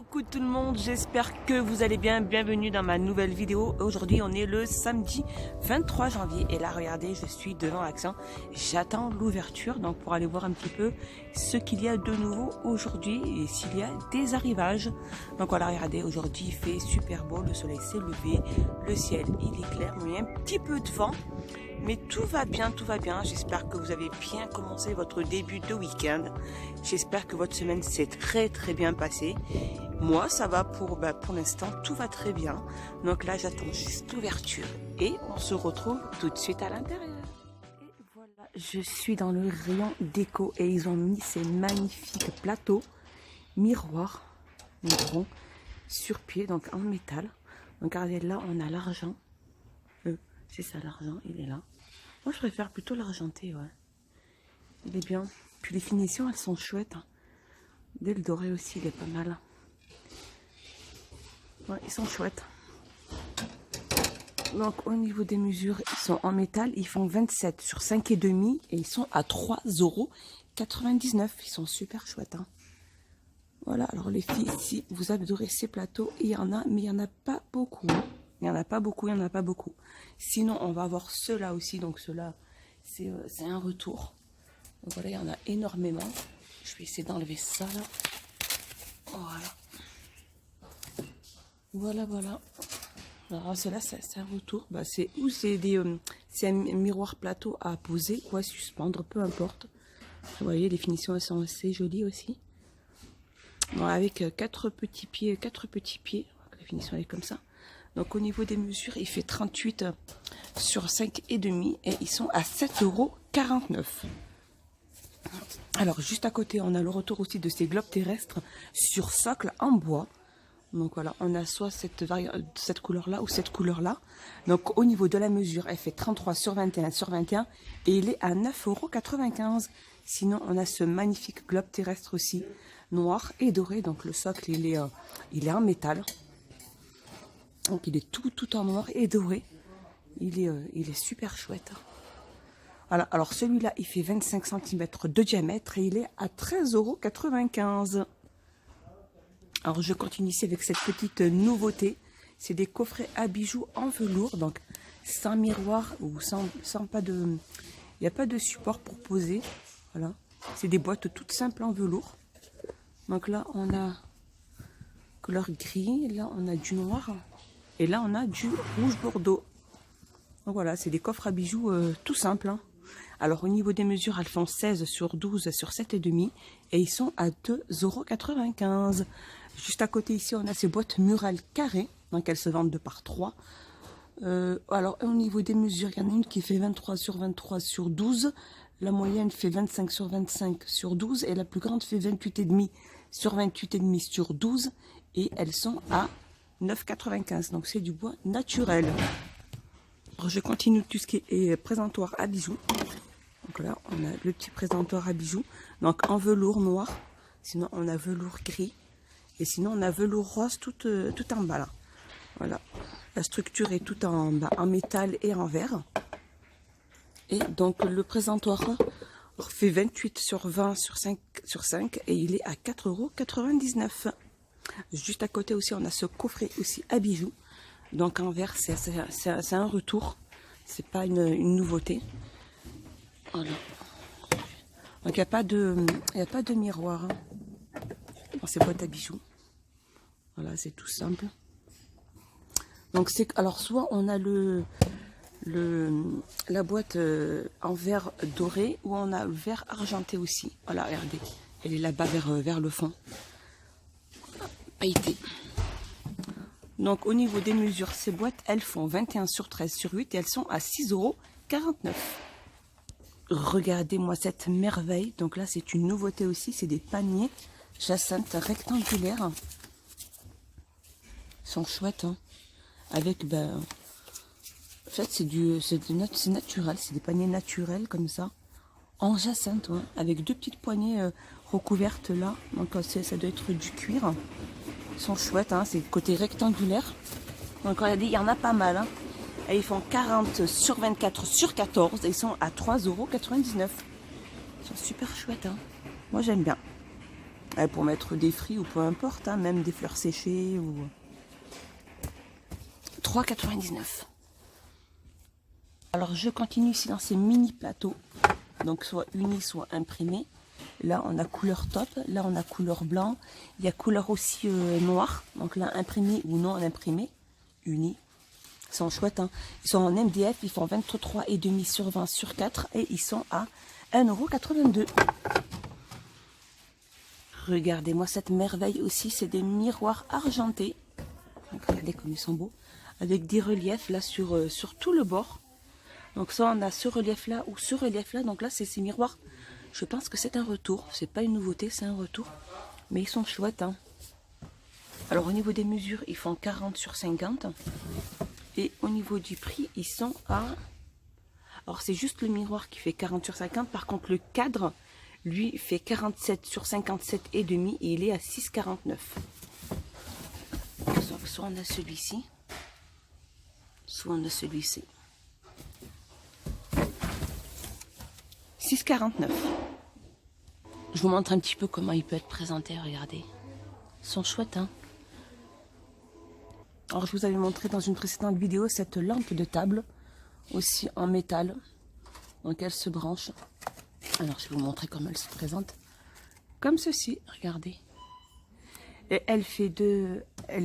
Coucou tout le monde, j'espère que vous allez bien, bienvenue dans ma nouvelle vidéo. Aujourd'hui on est le samedi 23 janvier et là regardez, je suis devant l'action, j'attends l'ouverture donc pour aller voir un petit peu ce qu'il y a de nouveau aujourd'hui et s'il y a des arrivages. Donc voilà, regardez, aujourd'hui il fait super beau, le soleil s'est levé, le ciel il est clair, mais il y a un petit peu de vent. Mais tout va bien, j'espère que vous avez bien commencé votre début de week-end. J'espère que votre semaine s'est très bien passée. Moi ça va pour l'instant, tout va très bien. Donc là j'attends juste l'ouverture et on se retrouve tout de suite à l'intérieur. Et voilà, je suis dans le rayon déco et ils ont mis ces magnifiques plateaux miroirs, ronds, sur pied, donc en métal. Donc regardez, là on a l'argent. C'est ça l'argent, il est là. Moi je préfère plutôt l'argenté, ouais. Il est bien. Puis les finitions elles sont chouettes. Dès le doré aussi il est pas mal. Ouais, ils sont chouettes. Donc au niveau des mesures, ils sont en métal, ils font 27 sur 5,5 et ils sont à 3,99 €. Ils sont super chouettes. Hein. Voilà, alors les filles, si vous adorez ces plateaux, il y en a, mais il n'y en a pas beaucoup. Hein. Il n'y en a pas beaucoup. Sinon, on va avoir ceux-là aussi. Donc, ceux-là, c'est un retour. Donc, voilà, il y en a énormément. Je vais essayer d'enlever ça, là. Voilà. Alors, ceux-là, c'est un retour. Bah, c'est un miroir plateau à poser ou à suspendre, peu importe. Vous voyez, les finitions, elles sont assez jolies aussi. Bon, avec 4 petits pieds. La finition, elle est comme ça. Donc au niveau des mesures, il fait 38 sur 5,5 et ils sont à 7,49 €. Alors juste à côté, on a le retour aussi de ces globes terrestres sur socle en bois. Donc voilà, on a soit cette couleur-là ou cette couleur-là. Donc au niveau de la mesure, elle fait 33 sur 21 sur 21 et il est à 9,95 €. Sinon, on a ce magnifique globe terrestre aussi, noir et doré. Donc le socle, il est en métal. Donc il est tout en noir et doré. Il est super chouette. Voilà, alors celui-là, il fait 25 cm de diamètre et il est à 13,95 €. Alors je continue ici avec cette petite nouveauté. C'est des coffrets à bijoux en velours, donc sans miroir ou sans pas de... Il n'y a pas de support pour poser. Voilà, c'est des boîtes toutes simples en velours. Donc là, on a couleur gris, là on a du noir. Et là, on a du rouge bordeaux. Donc voilà, c'est des coffres à bijoux tout simples. Hein. Alors, au niveau des mesures, elles font 16 sur 12 sur 7,5 et ils sont à 2,95 €. Juste à côté, ici, on a ces boîtes murales carrées. Donc, elles se vendent 2 par 3. Alors, au niveau des mesures, il y en a une qui fait 23 sur 23 sur 12. La moyenne fait 25 sur 25 sur 12. Et la plus grande fait 28,5 sur 28,5 sur 12. Et elles sont à 9,95 €, donc c'est du bois naturel. Alors je continue tout ce qui est présentoir à bijoux. Donc là on a le petit présentoir à bijoux, donc en velours noir, sinon on a velours gris et sinon on a velours rose tout en bas là. Voilà, la structure est tout en bas en métal et en verre. Et donc le présentoir fait 28 sur 20 sur 5 et il est à 4,99 €. Juste à côté aussi, on a ce coffret aussi à bijoux. Donc en verre, c'est un retour. C'est pas une nouveauté. Voilà. Donc il n'y a pas de miroir hein, dans ces boîtes à bijoux. Voilà, c'est tout simple. Donc alors soit on a la boîte en verre doré ou on a le verre argenté aussi. Voilà, regardez, elle est là-bas vers le fond. Pailleté. Donc au niveau des mesures, ces boîtes elles font 21 sur 13 sur 8 et elles sont à 6,49 €. Regardez-moi cette merveille. Donc là c'est une nouveauté aussi, c'est des paniers jacinthe rectangulaires. Ils sont chouettes hein. Avec en fait c'est naturel, c'est des paniers naturels comme ça en jacinthe ouais. Avec 2 petites poignées recouvertes là. Donc ça doit être du cuir. Ils sont chouettes, hein, c'est côté rectangulaire. Donc regardez, il y en a pas mal. Hein. Et ils font 40 sur 24 sur 14 et ils sont à 3,99 €. Ils sont super chouettes. Hein. Moi j'aime bien. Pour mettre des fruits ou peu importe, hein, même des fleurs séchées ou 3,99 €. Alors je continue ici dans ces mini plateaux, donc soit unis soit imprimés. Là on a couleur top, là on a couleur blanc, il y a couleur aussi noir, donc là imprimé ou non imprimé, unis. Ils sont chouettes, hein. Ils sont en MDF, ils font 23,5 sur 20 sur 4 et ils sont à 1,82 €. Regardez-moi cette merveille aussi, c'est des miroirs argentés. Donc, regardez comme ils sont beaux, avec des reliefs là sur tout le bord. Donc ça on a ce relief là ou ce relief là, donc là c'est ces miroirs, je pense que c'est un retour, c'est pas une nouveauté, c'est un retour, mais ils sont chouettes, hein. Alors au niveau des mesures, ils font 40 sur 50 et au niveau du prix, ils sont à... Alors c'est juste le miroir qui fait 40 sur 50, par contre le cadre, lui, fait 47 sur 57 et demi et il est à 6,49 €. Soit on a celui-ci, soit on a celui-ci. 6,49 €. Je vous montre un petit peu comment il peut être présenté, regardez. Ils sont chouettes, hein. Alors je vous avais montré dans une précédente vidéo cette lampe de table, aussi en métal. Donc elle se branche. Alors je vais vous montrer comment elle se présente. Comme ceci, regardez. Et elle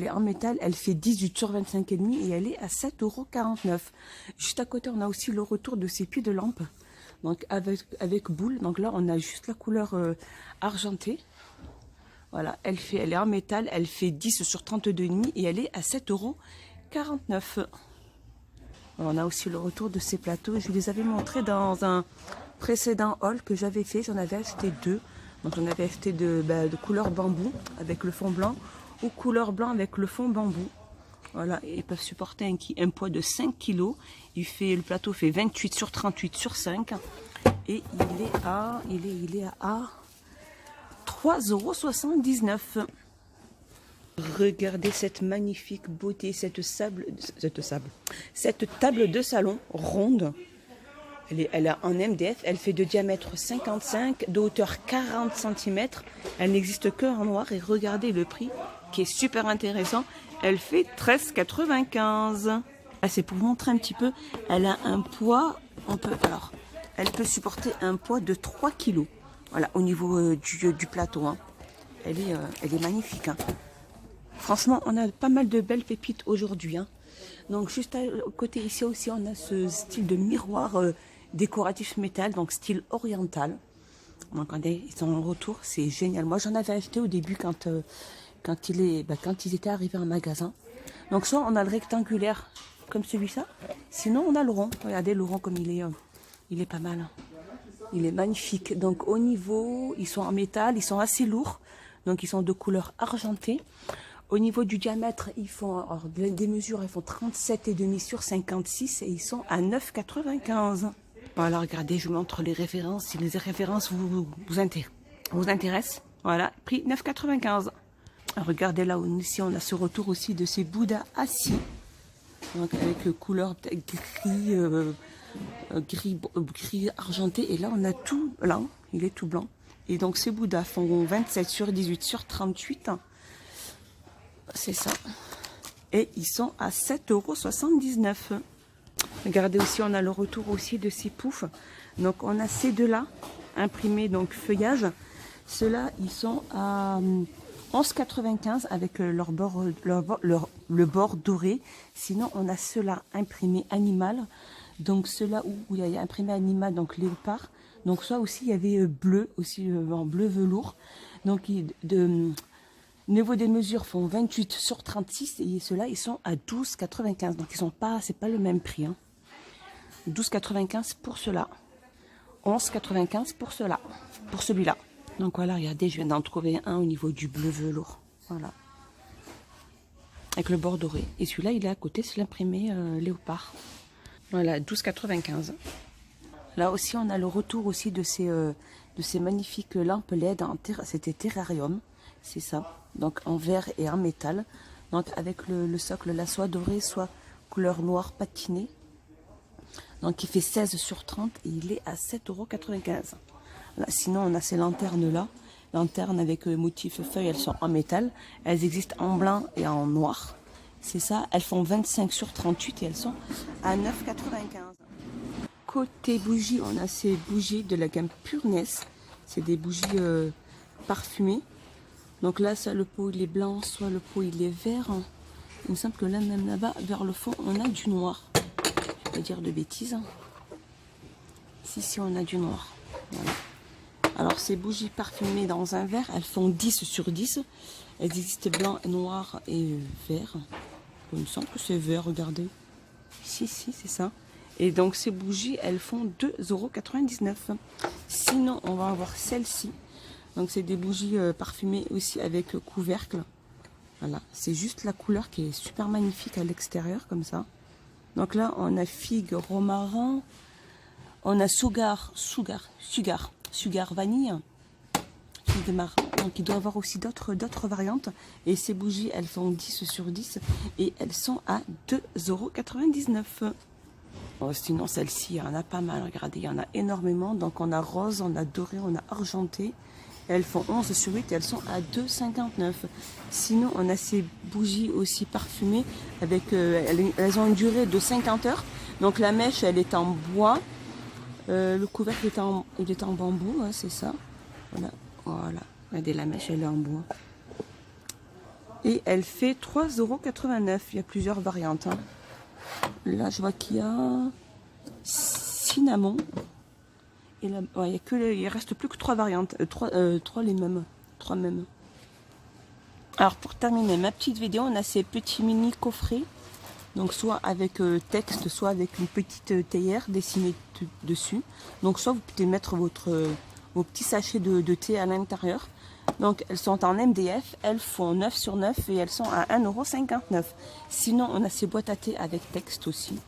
est en métal, elle fait 18 sur 25,5 et elle est à 7,49 €. Juste à côté, on a aussi le retour de ces pieds de lampe. Donc avec boule. Donc là, on a juste la couleur argentée. Voilà, elle est en métal, elle fait 10 sur 32,5 et elle est à 7,49 €. On a aussi le retour de ces plateaux. Je vous les avais montrés dans un précédent haul que j'avais fait. J'en avais acheté 2. Donc j'en avais acheté de couleur bambou avec le fond blanc ou couleur blanc avec le fond bambou. Voilà, ils peuvent supporter un poids de 5 kg. Le plateau fait 28 sur 38 sur 5 et il est à 3,79 €. Regardez cette magnifique beauté, cette table de salon ronde. Elle est en MDF, elle fait de diamètre 55, de hauteur 40 cm. Elle n'existe que en noir et regardez le prix qui est super intéressant. Elle fait 13,95 €. Ah, c'est pour vous montrer un petit peu. Elle a un poids, elle peut supporter un poids de 3 kg. Voilà, au niveau du plateau, hein. Elle est magnifique, hein. Franchement, on a pas mal de belles pépites aujourd'hui, hein. Donc juste à côté ici aussi, on a ce style de miroir décoratif métal, donc style oriental. Donc regardez, ils sont en retour, c'est génial. Moi j'en avais acheté au début quand ils étaient arrivés en magasin. Donc soit on a le rectangulaire comme celui-là, sinon on a le rond. Regardez le rond comme il est pas mal, hein. Il est magnifique. Donc au niveau, ils sont en métal, ils sont assez lourds, donc ils sont de couleur argentée. Au niveau du diamètre, des mesures, ils font 37,5 sur 56 et ils sont à 9,95 €. Voilà, regardez, je vous montre les références. Si les références vous intéressent, voilà, prix 9,95 €. Regardez là, ici, on a ce retour aussi de ces Bouddhas assis. Donc avec couleur gris argenté. Et là, on a tout blanc. Il est tout blanc. Et donc ces Bouddhas font 27 sur 18 sur 38. C'est ça. Et ils sont à 7,79 €. Regardez aussi, on a le retour aussi de ces poufs. Donc on a ces deux-là, imprimés, donc feuillage. Ceux-là, ils sont à 11,95 € avec le bord doré. Sinon, on a ceux-là imprimés animal. Donc ceux-là où il y a imprimé animal, donc léopard. Donc ça aussi, il y avait bleu, aussi en bleu velours. Donc niveau des mesures font 28 sur 36 et ceux-là ils sont à 12,95 €. Donc ils sont pas, c'est pas le même prix, hein. 12,95 € pour ceux-là, 11,95 € pour ceux-là, pour celui-là. Donc voilà, regardez, je viens d'en trouver un au niveau du bleu velours. Voilà, avec le bord doré. Et celui-là, il est à côté, c'est l'imprimé léopard. Voilà, 12,95 €. Là aussi, on a le retour aussi de ces magnifiques lampes LED. C'était terrarium, c'est ça. Donc en verre et en métal. Donc avec le socle, la soie dorée, soit couleur noire patinée. Donc il fait 16 sur 30 et il est à 7,95 €. Sinon on a ces lanternes là. lanternes avec motif feuille, elles sont en métal. Elles existent en blanc et en noir. C'est ça, elles font 25 sur 38 et elles sont à 9,95. Côté bougies, on a ces bougies de la gamme Pureness. C'est des bougies parfumées. Donc là, soit le pot il est blanc, soit le pot il est vert. Il me semble que là, même là-bas, vers le fond, on a du noir. Je vais pas dire de bêtises. Si, on a du noir. Voilà. Alors, ces bougies parfumées dans un verre, elles font 10 sur 10. Elles existent blanc, noir et vert. Il me semble que c'est vert, regardez. Si, c'est ça. Et donc, ces bougies, elles font 2,99 €. Sinon, on va avoir celle-ci. Donc, c'est des bougies parfumées aussi avec couvercle. Voilà, c'est juste la couleur qui est super magnifique à l'extérieur, comme ça. Donc là, on a figue, romarin. On a sugar vanille. Figue marron. Donc, il doit y avoir aussi d'autres variantes. Et ces bougies, elles font 10 sur 10. Et elles sont à 2,99 €. Oh, sinon, celle-ci, il y en a pas mal. Regardez, il y en a énormément. Donc, on a rose, on a doré, on a argenté. Elles font 11 sur 8 et elles sont à 2,59 €. Sinon, on a ces bougies aussi parfumées. Avec, elles ont une durée de 50 heures. Donc, la mèche, elle est en bois. Le couvercle il est en bambou, hein, c'est ça. Voilà. Regardez, la mèche, elle est en bois. Et elle fait 3,89 €. Il y a plusieurs variantes. Hein. Là, je vois qu'il y a cinnamon. Et là, ouais, il reste plus que 3 variantes. 3 mêmes. Alors, pour terminer ma petite vidéo, on a ces petits mini coffrets. Donc, soit avec texte, soit avec une petite théière dessinée dessus. Donc, soit vous pouvez mettre vos petits sachets de thé à l'intérieur. Donc, elles sont en MDF. Elles font 9 sur 9 et elles sont à 1,59 €. Sinon, on a ces boîtes à thé avec texte aussi.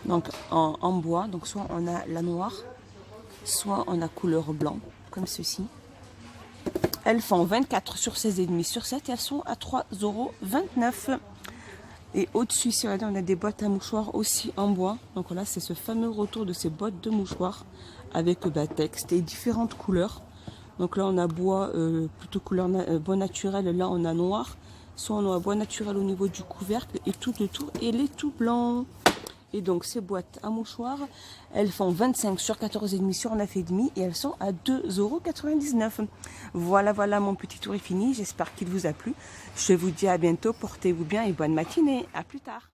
Donc, en bois. Donc, soit on a la noire, soit on a couleur blanc, comme ceci. Elles font 24 sur 16,5 sur 7 et elles sont à 3,29 €. Et au-dessus, ici, regardez, on a des boîtes à mouchoirs aussi en bois. Donc voilà, c'est ce fameux retour de ces boîtes de mouchoirs avec texte et différentes couleurs. Donc là, on a bois, plutôt couleur bois naturel. Là, on a noir. Soit on a bois naturel au niveau du couvercle et tout le tour. Et les tout blancs. Et donc, ces boîtes à mouchoirs, elles font 25 sur 14,5 sur 9,5 et elles sont à 2,99 €. Voilà, mon petit tour est fini. J'espère qu'il vous a plu. Je vous dis à bientôt. Portez-vous bien et bonne matinée. À plus tard.